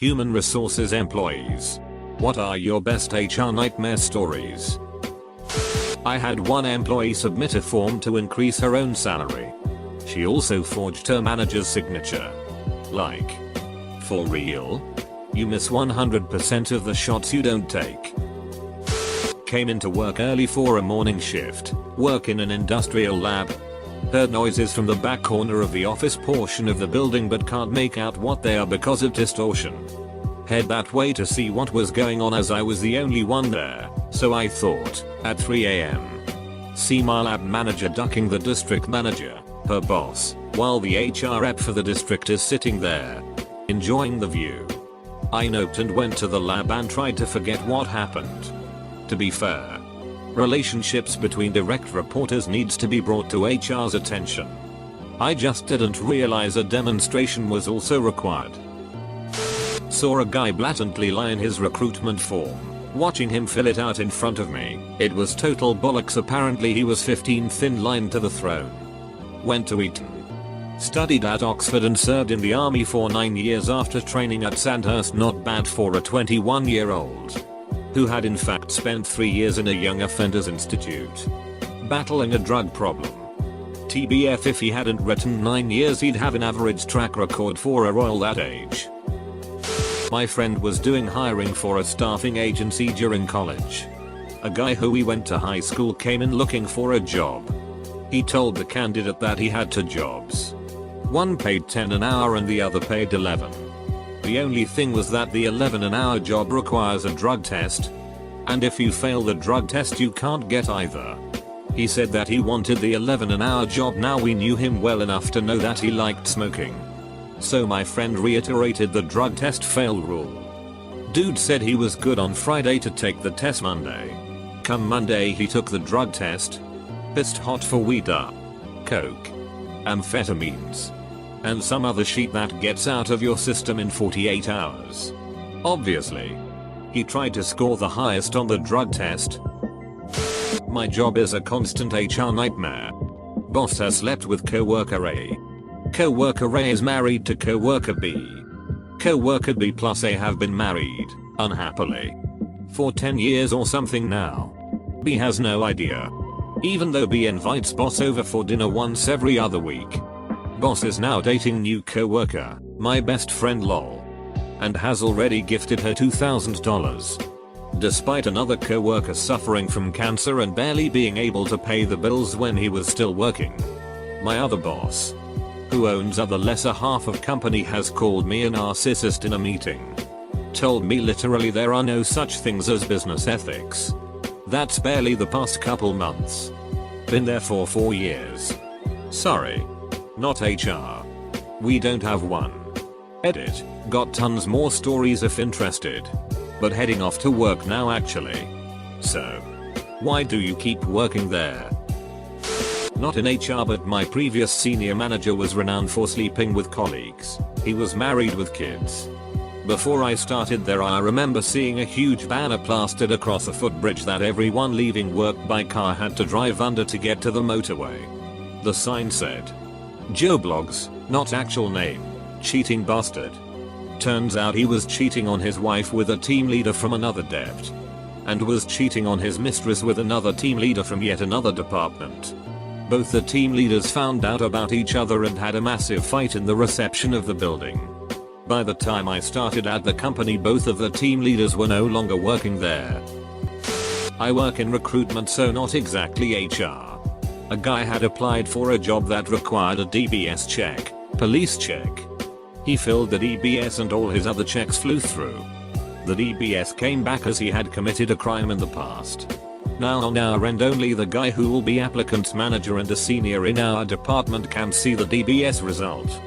Human resources employees. What are your best HR nightmare stories? I had one employee submit a form to increase her own salary. She also forged her manager's signature. Like, for real? You miss 100% of the shots you don't take. Came into work early for a morning shift, work in an industrial lab. Heard noises from the back corner of the office portion of the building but can't make out what they are because of distortion. Head that way to see what was going on as I was the only one there, so I thought, at 3 AM. See my lab manager ducking the district manager, her boss, while the HR rep for the district is sitting there, enjoying the view. I noped and went to the lab and tried to forget what happened. To be fair, relationships between direct reporters needs to be brought to HR's attention. I just didn't realize a demonstration was also required. Saw a guy blatantly lie in his recruitment form. Watching him fill it out in front of me, it was total bollocks. Apparently he was 15th in line to the throne. Went to Eton. Studied at Oxford and served in the army for 9 years after training at Sandhurst. Not bad for a 21-year-old. Who had in fact spent 3 years in a young offenders institute. Battling a drug problem. TBF, if he hadn't written 9 years he'd have an average track record for a royal that age. My friend was doing hiring for a staffing agency during college. A guy who we went to high school came in looking for a job. He told the candidate that he had 2 jobs. One paid 10 an hour and the other paid 11. The only thing was that the 11 an hour job requires a drug test. And if you fail the drug test you can't get either. He said that he wanted the 11 an hour job. Now we knew him well enough to know that he liked smoking. So my friend reiterated the drug test fail rule. Dude said he was good on Friday to take the test Monday. Come Monday he took the drug test. Pissed hot for weed, coke, amphetamines, and some other shit that gets out of your system in 48 hours. Obviously, he tried to score the highest on the drug test. My job is a constant HR nightmare. Boss has slept with coworker A. Coworker A is married to coworker B. Coworker B plus A have been married, unhappily, for 10 years or something now. B has no idea. Even though B invites boss over for dinner once every other week. Boss is now dating new coworker, my best friend lol. And has already gifted her $2,000. Despite another coworker suffering from cancer and barely being able to pay the bills when he was still working. My other boss, who owns other lesser half of company, has called me a narcissist in a meeting. Told me literally there are no such things as business ethics. That's barely the past couple months. Been there for 4 years. Sorry. Not HR. We don't have one. Edit. Got tons more stories if interested. But heading off to work now actually. So, why do you keep working there? Not in HR, but my previous senior manager was renowned for sleeping with colleagues. He was married with kids. Before I started there I remember seeing a huge banner plastered across a footbridge that everyone leaving work by car had to drive under to get to the motorway. The sign said, Joe Blogs, not actual name, cheating bastard. Turns out he was cheating on his wife with a team leader from another dept. And was cheating on his mistress with another team leader from yet another department. Both the team leaders found out about each other and had a massive fight in the reception of the building. By the time I started at the company both of the team leaders were no longer working there. I work in recruitment, so not exactly HR. A guy had applied for a job that required a DBS check, police check. He filled the DBS and all his other checks flew through. The DBS came back as he had committed a crime in the past. Now on our end only the guy who will be applicant's manager and a senior in our department can see the DBS result.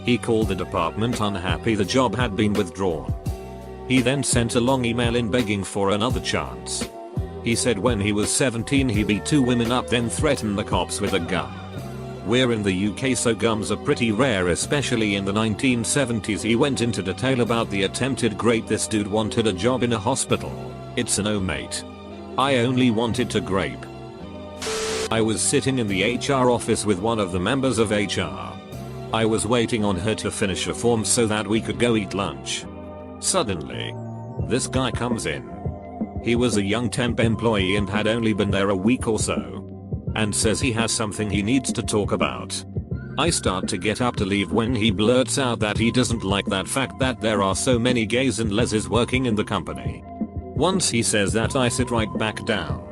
He called the department unhappy the job had been withdrawn. He then sent a long email in begging for another chance. He said when he was 17 he beat 2 women up then threatened the cops with a gun. We're in the UK so guns are pretty rare, especially in the 1970s. He went into detail about the attempted grape. This dude wanted a job in a hospital. It's a no mate. I only wanted to grape. I was sitting in the HR office with one of the members of HR. I was waiting on her to finish a form so that we could go eat lunch. Suddenly, this guy comes in. He was a young temp employee and had only been there a week or so, and says he has something he needs to talk about. I start to get up to leave when he blurts out that he doesn't like that fact that there are so many gays and lesbians working in the company. Once he says that, I sit right back down.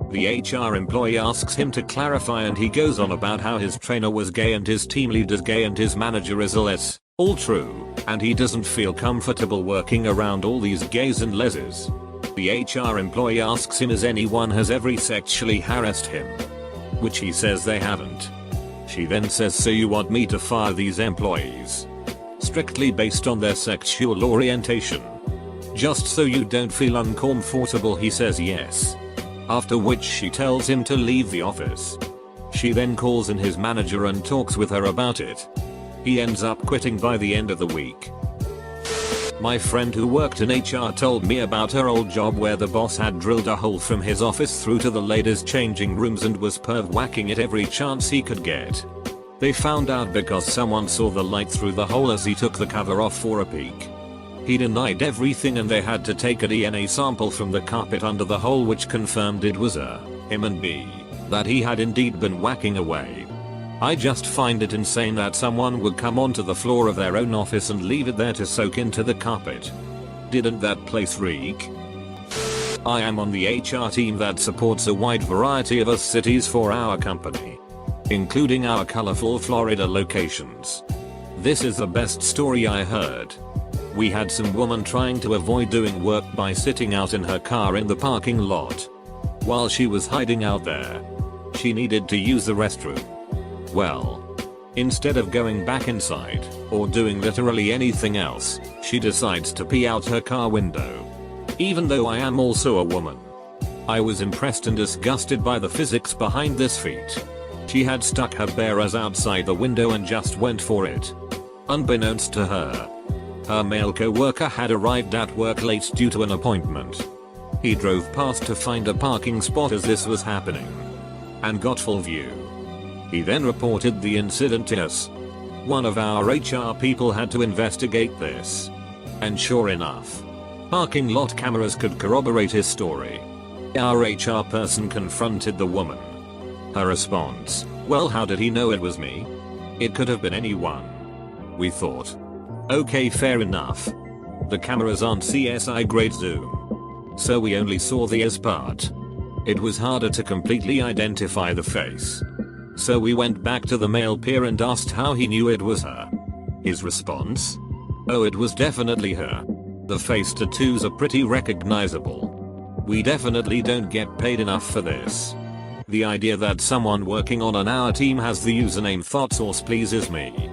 The HR employee asks him to clarify and he goes on about how his trainer was gay and his team lead is gay and his manager is a les. All true, and he doesn't feel comfortable working around all these gays and lesbians. The HR employee asks him if anyone has ever sexually harassed him, which he says they haven't. She then says, so you want me to fire these employees? Strictly based on their sexual orientation? Just so you don't feel uncomfortable? He says yes. After which she tells him to leave the office. She then calls in his manager and talks with her about it. He ends up quitting by the end of the week. My friend who worked in HR told me about her old job where the boss had drilled a hole from his office through to the ladies' changing rooms and was perv whacking it every chance he could get. They found out because someone saw the light through the hole as he took the cover off for a peek. He denied everything and they had to take a DNA sample from the carpet under the hole which confirmed it was him, and B, that he had indeed been whacking away. I just find it insane that someone would come onto the floor of their own office and leave it there to soak into the carpet. Didn't that place reek? I am on the HR team that supports a wide variety of cities for our company, including our colorful Florida locations. This is the best story I heard. We had some woman trying to avoid doing work by sitting out in her car in the parking lot. While she was hiding out there, she needed to use the restroom. Well, instead of going back inside or doing literally anything else, she decides to pee out her car window. Even though I am also a woman, I was impressed and disgusted by the physics behind this feat. She had stuck her bare ass outside the window and just went for it. Unbeknownst to her, her male co-worker had arrived at work late due to an appointment. He drove past to find a parking spot as this was happening, and got full view. He then reported the incident to us. One of our HR people had to investigate this. And sure enough, parking lot cameras could corroborate his story. Our HR person confronted the woman. Her response, well, how did he know it was me? It could have been anyone. We thought, okay, fair enough. The cameras aren't CSI grade zoom, so we only saw the S part. It was harder to completely identify the face. So we went back to the male peer and asked how he knew it was her. His response? Oh, it was definitely her. The face tattoos are pretty recognizable. We definitely don't get paid enough for this. The idea that someone working on our team has the username thought source pleases me.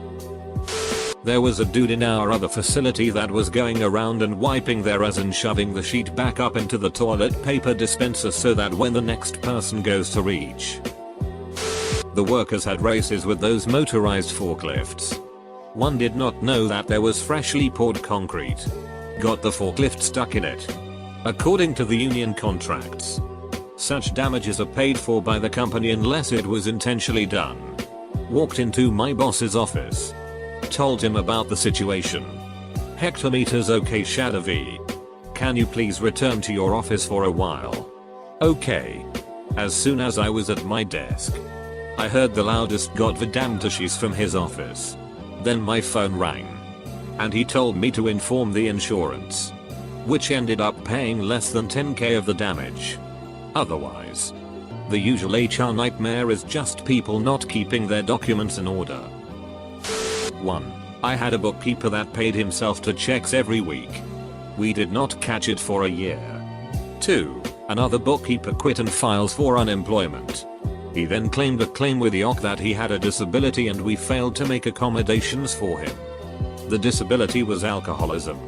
There was a dude in our other facility that was going around and wiping their ass and shoving the sheet back up into the toilet paper dispenser so that when the next person goes to reach. The workers had races with those motorized forklifts. One did not know that there was freshly poured concrete. Got the forklift stuck in it. According to the union contracts, such damages are paid for by the company unless it was intentionally done. Walked into my boss's office. Told him about the situation. Hectometers okay Shadow V. Can you please return to your office for a while? Okay. As soon as I was at my desk, I heard the loudest goddamntishes from his office. Then my phone rang. And he told me to inform the insurance, which ended up paying less than 10k of the damage. Otherwise, the usual HR nightmare is just people not keeping their documents in order. 1. I had a bookkeeper that paid himself to checks every week. We did not catch it for a year. 2. Another bookkeeper quit and files for unemployment. He then claimed a claim with the OC that he had a disability and we failed to make accommodations for him. The disability was alcoholism.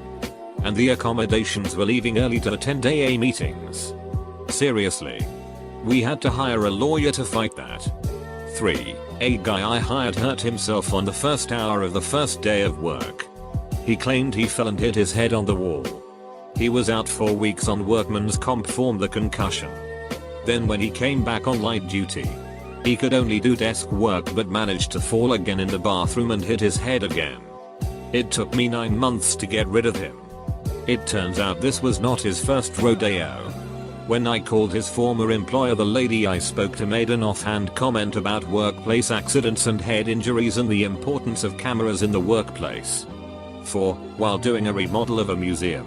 And the accommodations were leaving early to attend AA meetings. Seriously. We had to hire a lawyer to fight that. 3. A guy I hired hurt himself on the first hour of the first day of work. He claimed he fell and hit his head on the wall. He was out for weeks on workman's comp from the concussion. Then when he came back on light duty, he could only do desk work but managed to fall again in the bathroom and hit his head again. It took me 9 months to get rid of him. It turns out this was not his first rodeo. When I called his former employer, the lady I spoke to made an offhand comment about workplace accidents and head injuries and the importance of cameras in the workplace. 4. While doing a remodel of a museum,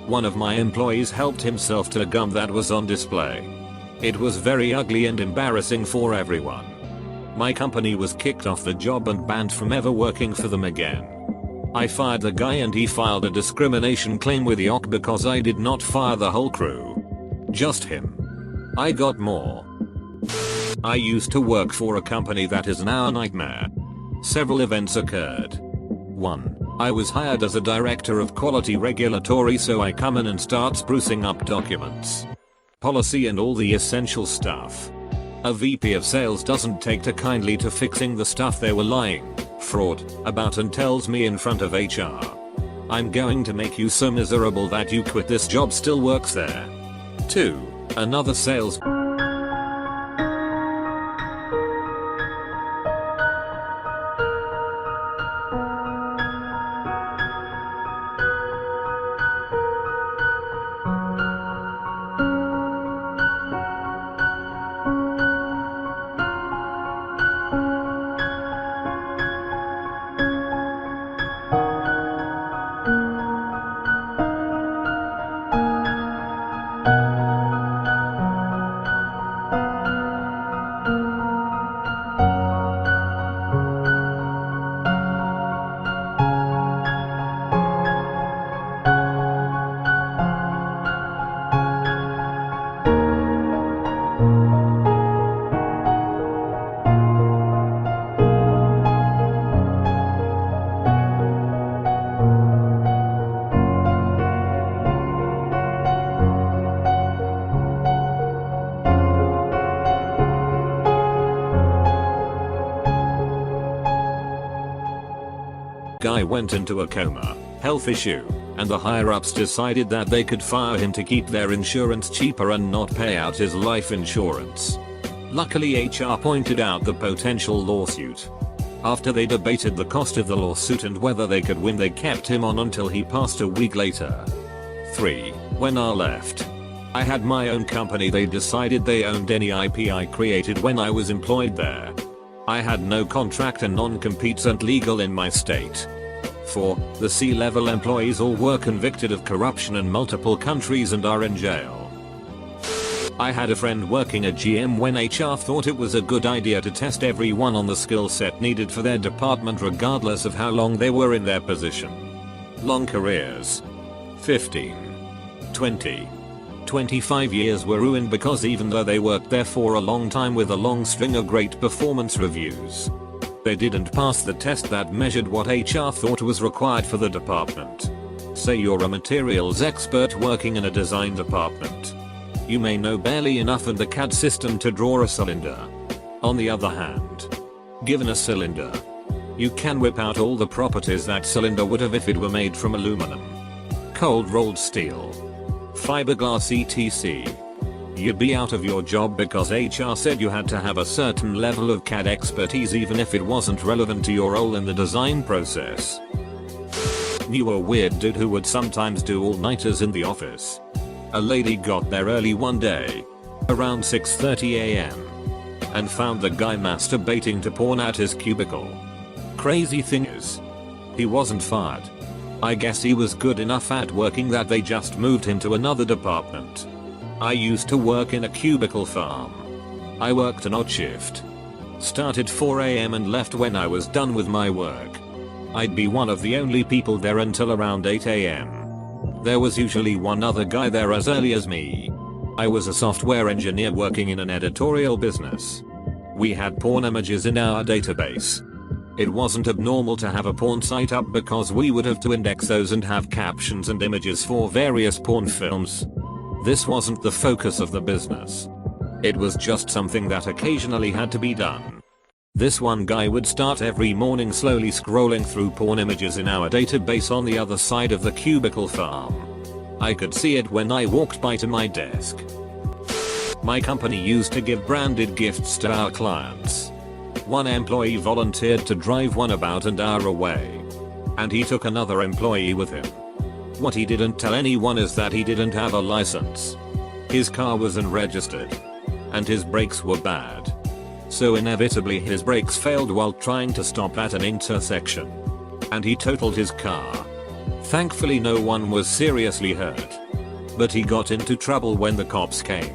one of my employees helped himself to a gum that was on display. It was very ugly and embarrassing for everyone. My company was kicked off the job and banned from ever working for them again. I fired the guy and he filed a discrimination claim with the OC because I did not fire the whole crew. Just him. I got more. I used to work for a company that is now a nightmare. Several events occurred. 1. I was hired as a director of quality regulatory, so I come in and start sprucing up documents, policy and all the essential stuff. A VP of sales doesn't take too kindly to fixing the stuff they were lying, fraud, about and tells me in front of HR, "I'm going to make you so miserable that you quit this job." Still works there. 2. Another sales guy went into a coma, health issue, and the higher ups decided that they could fire him to keep their insurance cheaper and not pay out his life insurance. Luckily HR pointed out the potential lawsuit. After they debated the cost of the lawsuit and whether they could win, they kept him on until he passed a week later. 3. When I left, I had my own company. They decided they owned any IP I created when I was employed there. I had no contract and non-competes and legal in my state. 4. The C-level employees all were convicted of corruption in multiple countries and are in jail. I had a friend working at GM when HR thought it was a good idea to test everyone on the skill set needed for their department regardless of how long they were in their position. Long careers. 15. 20. 25 years were ruined because even though they worked there for a long time with a long string of great performance reviews, they didn't pass the test that measured what HR thought was required for the department. Say you're a materials expert working in a design department. You may know barely enough of the CAD system to draw a cylinder. On the other hand, given a cylinder, you can whip out all the properties that cylinder would have if it were made from aluminum, cold rolled steel, fiberglass etc. You'd be out of your job because HR said you had to have a certain level of CAD expertise even if it wasn't relevant to your role in the design process. Knew a weird dude who would sometimes do all-nighters in the office. A lady got there early one day, around 6:30 AM, and found the guy masturbating to porn at his cubicle. Crazy thing is, he wasn't fired. I guess he was good enough at working that they just moved him to another department. I used to work in a cubicle farm. I worked an odd shift. Started 4 AM and left when I was done with my work. I'd be one of the only people there until around 8 AM. There was usually one other guy there as early as me. I was a software engineer working in an editorial business. We had porn images in our database. It wasn't abnormal to have a porn site up because we would have to index those and have captions and images for various porn films. This wasn't the focus of the business. It was just something that occasionally had to be done. This one guy would start every morning slowly scrolling through porn images in our database on the other side of the cubicle farm. I could see it when I walked by to my desk. My company used to give branded gifts to our clients. One employee volunteered to drive one about an hour away, and he took another employee with him. What he didn't tell anyone is that he didn't have a license. His car was unregistered. And his brakes were bad. So inevitably his brakes failed while trying to stop at an intersection. And he totaled his car. Thankfully no one was seriously hurt. But he got into trouble when the cops came.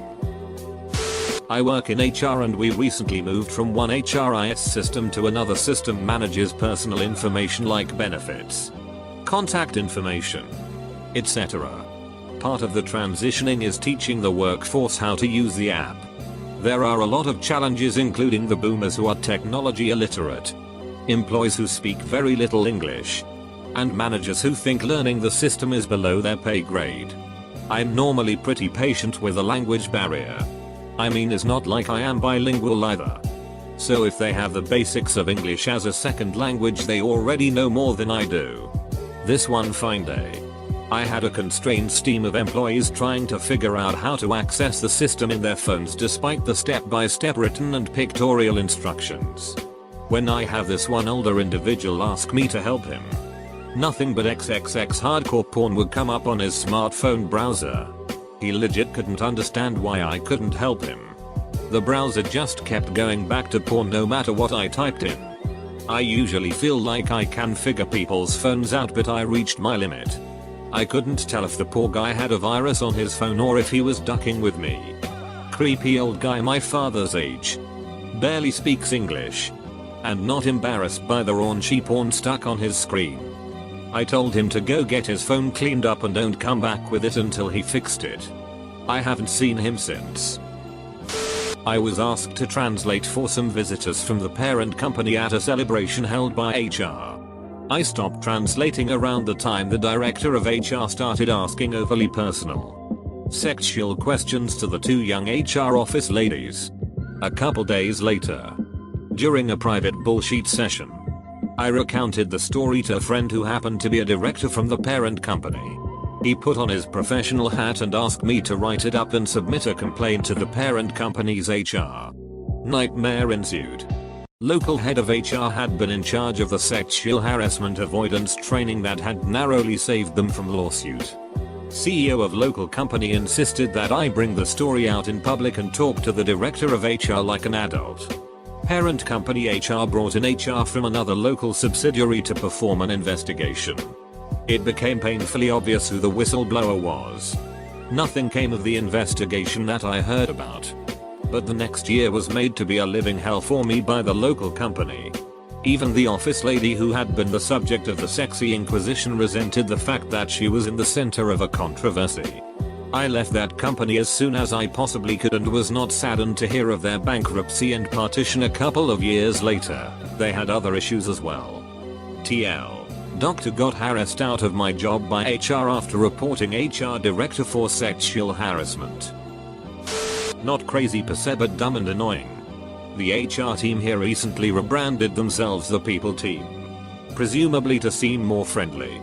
I work in HR and we recently moved from one HRIS system to another system manages personal information like benefits, contact information, etc. Part of the transitioning is teaching the workforce how to use the app. There are a lot of challenges including the boomers who are technology illiterate, employees who speak very little English, and managers who think learning the system is below their pay grade. I'm normally pretty patient with a language barrier. I mean, it's not like I am bilingual either. So if they have the basics of English as a second language they already know more than I do. This one fine day, I had a constrained team of employees trying to figure out how to access the system in their phones despite the step-by-step written and pictorial instructions. When I have this one older individual ask me to help him, nothing but XXX hardcore porn would come up on his smartphone browser. He legit couldn't understand why I couldn't help him. The browser just kept going back to porn no matter what I typed in. I usually feel like I can figure people's phones out, but I reached my limit. I couldn't tell if the poor guy had a virus on his phone or if he was ducking with me. Creepy old guy my father's age. Barely speaks English. And not embarrassed by the raunchy porn stuck on his screen. I told him to go get his phone cleaned up and don't come back with it until he fixed it. I haven't seen him since. I was asked to translate for some visitors from the parent company at a celebration held by HR. I stopped translating around the time the director of HR started asking overly personal, sexual questions to the two young HR office ladies. A couple days later, during a private bullshit session, I recounted the story to a friend who happened to be a director from the parent company. He put on his professional hat and asked me to write it up and submit a complaint to the parent company's HR. Nightmare ensued. Local head of HR had been in charge of the sexual harassment avoidance training that had narrowly saved them from lawsuit. CEO of local company insisted that I bring the story out in public and talk to the director of HR like an adult. Parent company HR brought in HR from another local subsidiary to perform an investigation. It became painfully obvious who the whistleblower was. Nothing came of the investigation that I heard about. But the next year was made to be a living hell for me by the local company. Even the office lady who had been the subject of the sexy inquisition resented the fact that she was in the center of a controversy. I left that company as soon as I possibly could and was not saddened to hear of their bankruptcy and partition a couple of years later. They had other issues as well. TL. Doctor got harassed out of my job by HR after reporting HR director for sexual harassment. Not crazy per se but dumb and annoying. The HR team here recently rebranded themselves the people team. Presumably to seem more friendly.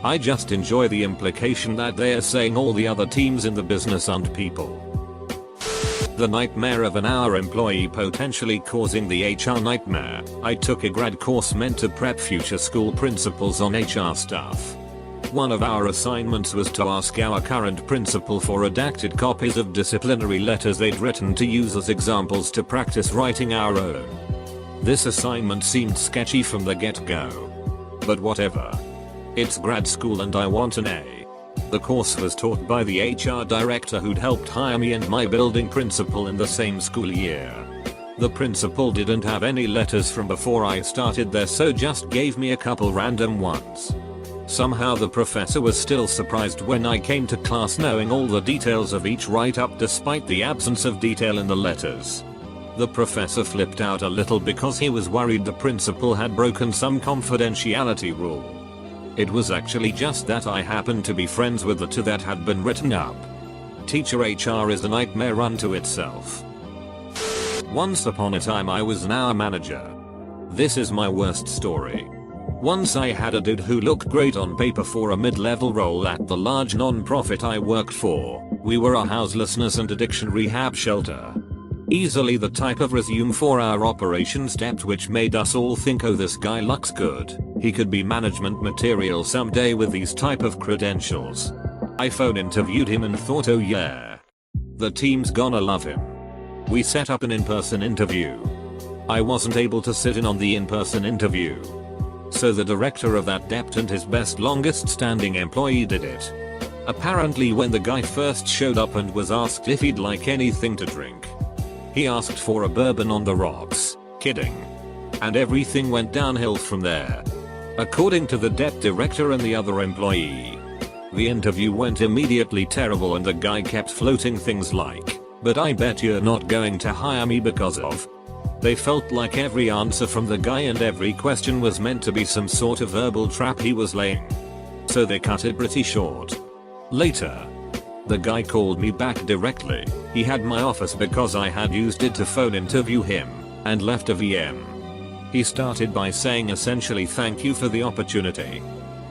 I just enjoy the implication that they are saying all the other teams in the business aren't people. The nightmare of an hour employee potentially causing the HR nightmare. I took a grad course meant to prep future school principals on HR stuff. One of our assignments was to ask our current principal for redacted copies of disciplinary letters they'd written to use as examples to practice writing our own. This assignment seemed sketchy from the get-go. But whatever. It's grad school and I want an A. The course was taught by the HR director who'd helped hire me and my building principal in the same school year. The principal didn't have any letters from before I started there, so just gave me a couple random ones. Somehow the professor was still surprised when I came to class knowing all the details of each write-up despite the absence of detail in the letters. The professor flipped out a little because he was worried the principal had broken some confidentiality rule. It was actually just that I happened to be friends with the two that had been written up. Teacher HR is a nightmare unto itself. Once upon a time I was an hour manager. This is my worst story. Once I had a dude who looked great on paper for a mid-level role at the large non-profit I worked for. We were a houselessness and addiction rehab shelter. Easily the type of resume for our operations depth which made us all think, oh, this guy looks good. He could be management material someday with these type of credentials. I phone interviewed him and thought, oh yeah, the team's gonna love him. We set up an in-person interview. I wasn't able to sit in on the in-person interview, so the director of that depth and his best longest standing employee did it. Apparently when the guy first showed up and was asked if he'd like anything to drink, he asked for a bourbon on the rocks. Kidding. And everything went downhill from there. According to the depth director and the other employee, the interview went immediately terrible and the guy kept floating things like, but I bet you're not going to hire me because of. They felt like every answer from the guy and every question was meant to be some sort of verbal trap he was laying. So they cut it pretty short. Later, the guy called me back directly. He had my office because I had used it to phone interview him, and left a VM. He started by saying essentially, thank you for the opportunity,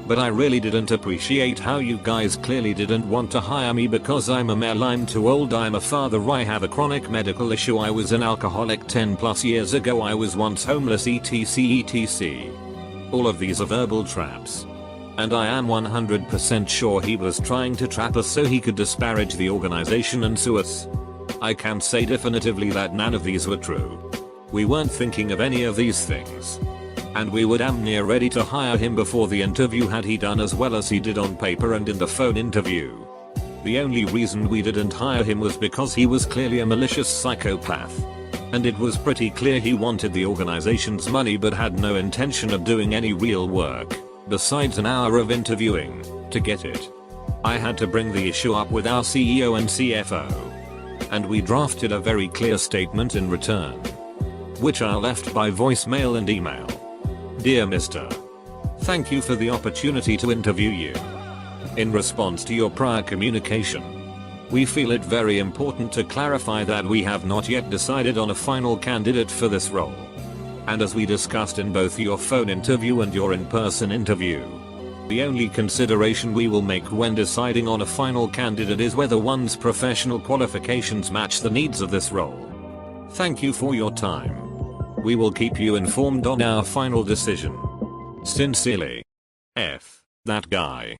but I really didn't appreciate how you guys clearly didn't want to hire me because I'm a male, I'm too old, I'm a father, I have a chronic medical issue, I was an alcoholic 10 plus years ago, I was once homeless, etc. All of these are verbal traps. And I am 100% sure he was trying to trap us so he could disparage the organization and sue us. I can say definitively that none of these were true. We weren't thinking of any of these things. And we were damn near ready to hire him before the interview had he done as well as he did on paper and in the phone interview. The only reason we didn't hire him was because he was clearly a malicious psychopath. And it was pretty clear he wanted the organization's money but had no intention of doing any real work, besides an hour of interviewing, to get it. I had to bring the issue up with our CEO and CFO. And we drafted a very clear statement in return, which I left by voicemail and email. Dear Mr. Thank you for the opportunity to interview you. In response to your prior communication, we feel it very important to clarify that we have not yet decided on a final candidate for this role. And as we discussed in both your phone interview and your in-person interview, the only consideration we will make when deciding on a final candidate is whether one's professional qualifications match the needs of this role. Thank you for your time. We will keep you informed on our final decision. Sincerely, F. That guy.